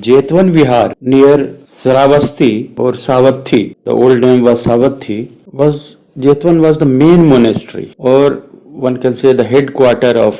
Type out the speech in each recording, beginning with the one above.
Jetwan Vihar near Sravasti or Savatthi, the old name was Savatthi, Jetwan was the main monastery, or one can say the headquarter of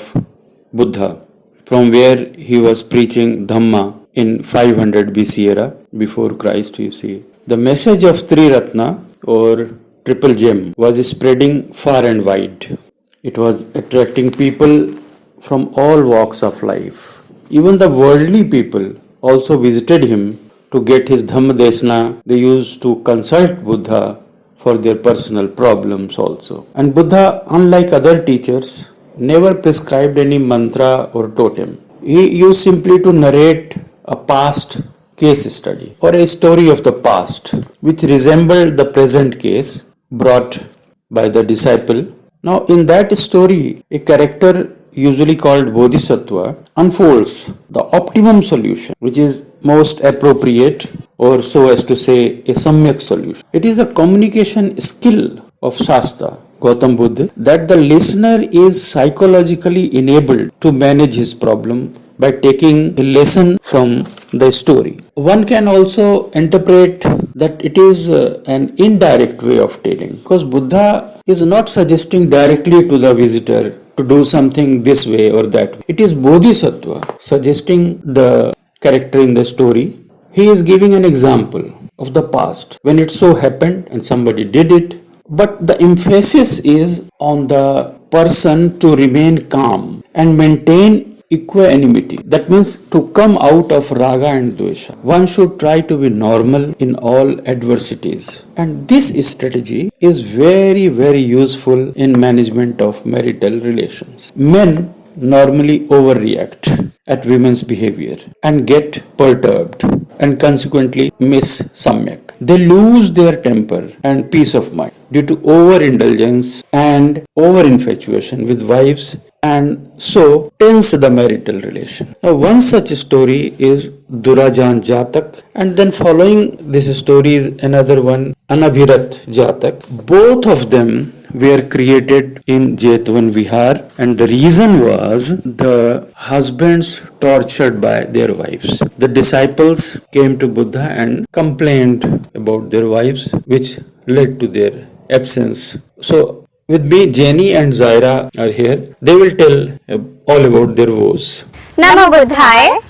Buddha, from where he was preaching Dhamma in 500 BC era, before Christ, you see. The message of Triratna or triple gem was spreading far and wide. It was attracting people from all walks of life. Even the worldly people also visited him to get his Dhammadesana. They used to consult Buddha for their personal problems also. And Buddha, unlike other teachers, never prescribed any mantra or totem. He used simply to narrate a past case study or a story of the past which resembled the present case brought by the disciple. Now, in that story, a character usually called Bodhisattva unfolds the optimum solution, which is most appropriate, or so as to say, a samyak solution. It is a communication skill of Shastra, Gautam Buddha, that the listener is psychologically enabled to manage his problem by taking a lesson from the story. One can also interpret that it is an indirect way of telling, because Buddha is not suggesting directly to the visitor to do something this way or that way. It is Bodhisattva suggesting the character in the story. He is giving an example of the past when it so happened and somebody did it, but the emphasis is on the person to remain calm and maintain equanimity. That means to come out of raga and dvesha. One should try to be normal in all adversities. And this strategy is very, very useful in management of marital relations. Men normally overreact at women's behavior and get perturbed and consequently miss samyak. They lose their temper and peace of mind due to overindulgence and over-infatuation with wives, and so tense the marital relation. Now, one such story is Durajan Jatak, and then following this story is another one, Anabhirat Jatak. Both of them were created in Jetwan Vihar, and the reason was the husbands tortured by their wives. The disciples came to Buddha and complained about their wives, which led to their absence. So, with me, Jenny and Zaira are here. They will tell all about their woes. Namo Buddhaya.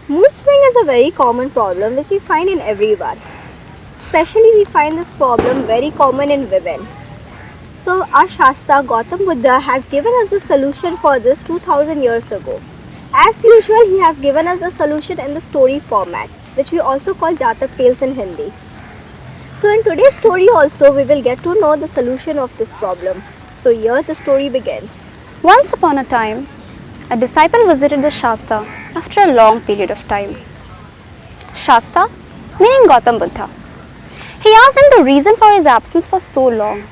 Mood swing is a very common problem which we find in everyone. Especially we find this problem very common in women. So our Shastra Gautam Buddha has given us the solution for this 2000 years ago. As usual, he has given us the solution in the story format, which we also call Jatak Tales in Hindi. So in today's story also we will get to know the solution of this problem. So here the story begins. Once upon a time, a disciple visited the Shastra after a long period of time. Shastra, meaning Gautam Buddha. He asked him the reason for his absence for so long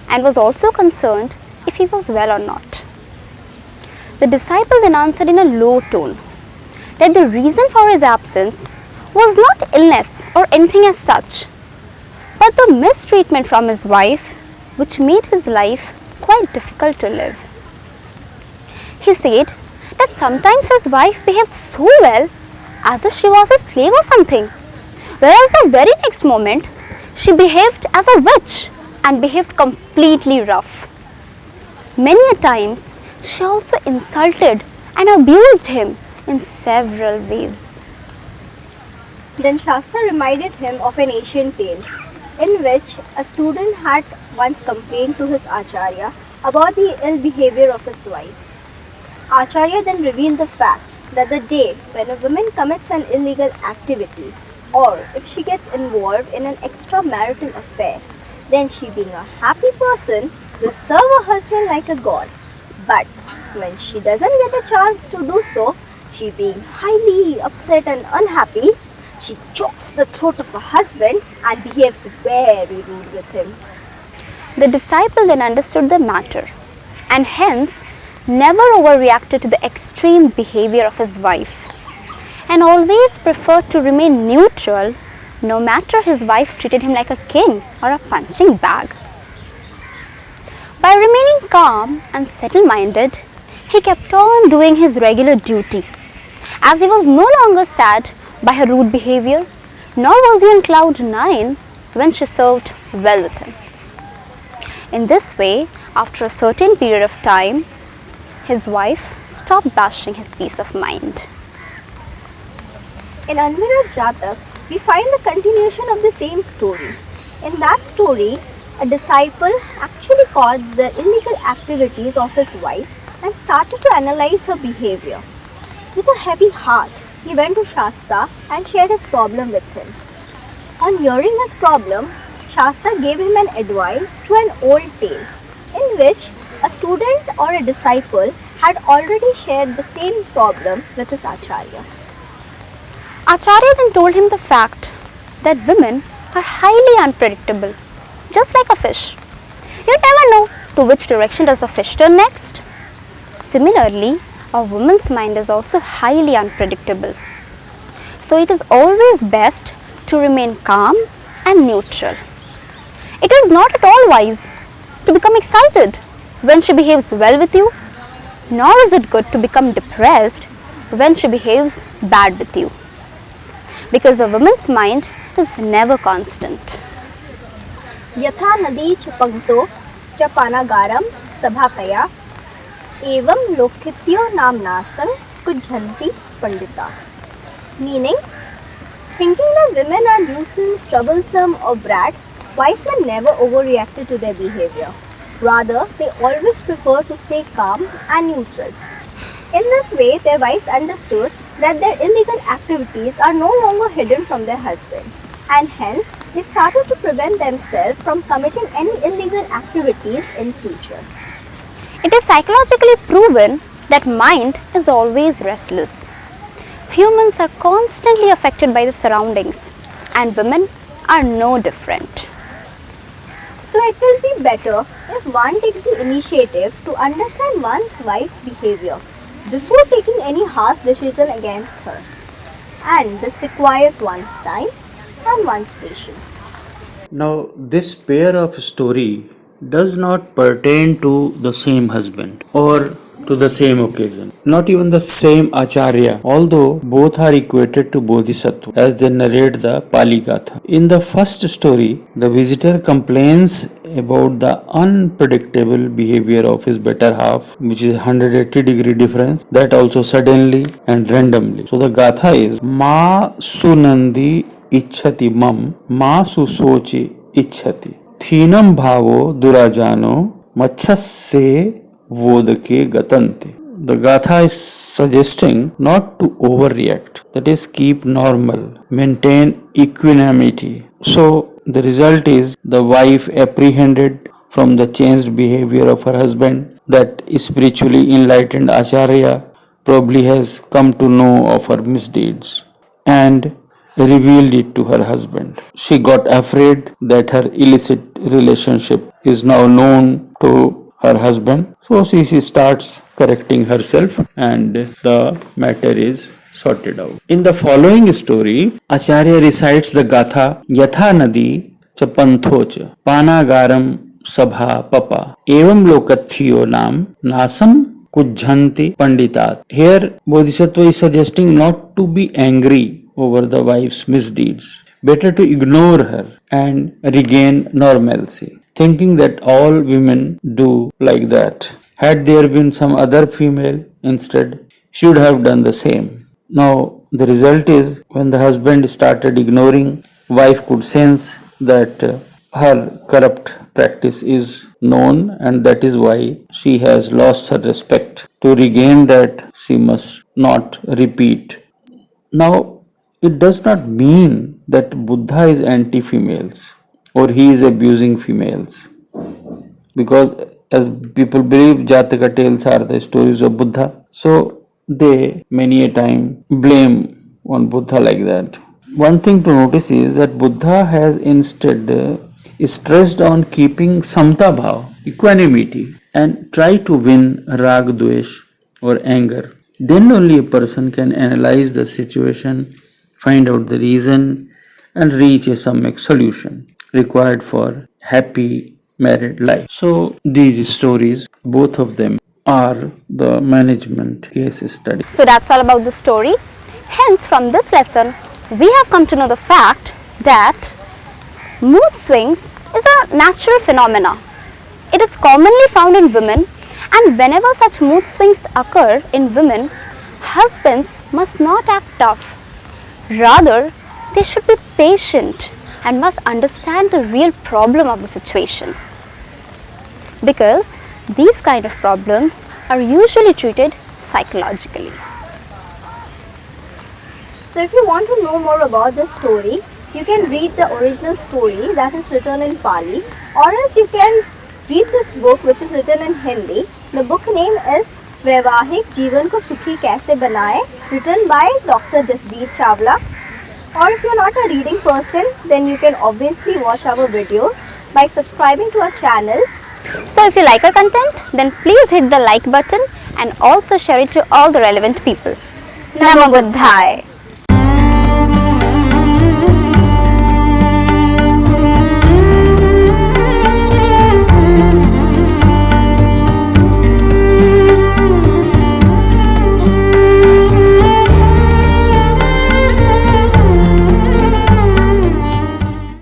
and was also concerned if he was well or not. The disciple then answered in a low tone that the reason for his absence was not illness or anything as such, but the mistreatment from his wife, which made his life quite difficult to live. He said that sometimes his wife behaved so well as if she was a slave or something, whereas the very next moment she behaved as a witch and behaved completely rough. Many a times she also insulted and abused him in several ways. Then Shastra reminded him of an ancient tale in which a student had once complained to his Acharya about the ill behavior of his wife. Acharya then revealed the fact that the day when a woman commits an illegal activity, or if she gets involved in an extramarital affair, then she, being a happy person, will serve her husband like a god. But when she doesn't get a chance to do so, she, being highly upset and unhappy, she chokes the throat of her husband and behaves very rude with him. The disciple then understood the matter and hence never overreacted to the extreme behavior of his wife and always preferred to remain neutral no matter his wife treated him like a king or a punching bag. By remaining calm and settle-minded, he kept on doing his regular duty as he was no longer sad by her rude behavior, nor was he on cloud nine when she served well with him. In this way, after a certain period of time, his wife stopped bashing his peace of mind. In Anvirat Jatak, we find the continuation of the same story. In that story, a disciple actually caught the illegal activities of his wife and started to analyze her behavior. With a heavy heart, he went to Shasta and shared his problem with him. On hearing his problem, Shasta gave him an advice to an old tale in which a student or a disciple had already shared the same problem with his Acharya. Acharya then told him the fact that women are highly unpredictable, just like a fish. You never know to which direction does the fish turn next. Similarly, a woman's mind is also highly unpredictable. So it is always best to remain calm and neutral. It is not at all wise to become excited when she behaves well with you, nor is it good to become depressed when she behaves bad with you. Because a woman's mind is never constant. यथा नदी च पंक्तो च पानागारम सभाकया एवं लोकित्यो नामनासं कुज्झन्ति Pandita. Meaning, thinking that women are nuisance, troublesome or brat, wise men never overreacted to their behavior. Rather, they always prefer to stay calm and neutral. In this way, their wives understood that their illegal activities are no longer hidden from their husband, and hence they started to prevent themselves from committing any illegal activities in future. It is psychologically proven that mind is always restless. Humans are constantly affected by the surroundings, and women are no different. So it will be better if one takes the initiative to understand one's wife's behavior before taking any harsh decision against her. And this requires one's time and one's patience. Now, this pair of story does not pertain to the same husband or to the same occasion, not even the same Acharya, although both are equated to Bodhisattva as they narrate the Pali Gatha. In the first story, the visitor complains about the unpredictable behavior of his better half, which is 180-degree difference, that also suddenly and randomly. So the Gatha is Ma Sunandi Ichhati Mam Ma Susochi Ichhati Thinam Bhavo Durajano Machhasse Vodake Gatanti. The Gatha is suggesting not to overreact, that is, keep normal, maintain equanimity. So, the result is the wife apprehended from the changed behavior of her husband that spiritually enlightened Acharya probably has come to know of her misdeeds and revealed it to her husband. She got afraid that her illicit relationship is now known to her husband. So she starts correcting herself and the matter is sorted out. In the following story, Acharya recites the Gatha Yatha Nadi cha Panthocha Panagaram Sabha Papa Evam Lokathyo Nam Nasam Kujhanti Panditat. Here Bodhisattva is suggesting not to be angry over the wife's misdeeds. Better to ignore her and regain normalcy, thinking that all women do like that. Had there been some other female instead, she would have done the same. Now, the result is when the husband started ignoring, wife could sense that her corrupt practice is known and that is why she has lost her respect. To regain that, she must not repeat. Now, it does not mean that Buddha is anti-females or he is abusing females, because as people believe Jataka tales are the stories of Buddha, so they many a time blame on Buddha like that. One thing to notice is that Buddha has instead stressed on keeping samta bhav, equanimity, and try to win rag dvesh or anger. Then only a person can analyze the situation, find out the reason, and reach a samyak solution required for happy married life. So these stories, both of them, or the management case study. So that's all about the story. Hence, from this lesson, we have come to know the fact that mood swings is a natural phenomena. It is commonly found in women, and whenever such mood swings occur in women, husbands must not act tough. Rather, they should be patient and must understand the real problem of the situation. Because these kind of problems are usually treated psychologically. So if you want to know more about this story, you can read the original story that is written in Pali, or else you can read this book which is written in Hindi. The book name is वैवाहिक जीवन को सुखी कैसे बनाएं, written by Dr. Jasbir Chawla. Or if you're not a reading person, then you can obviously watch our videos by subscribing to our channel. So if you like our content, then please hit the like button and also share it to all the relevant people. Namo Buddhaya.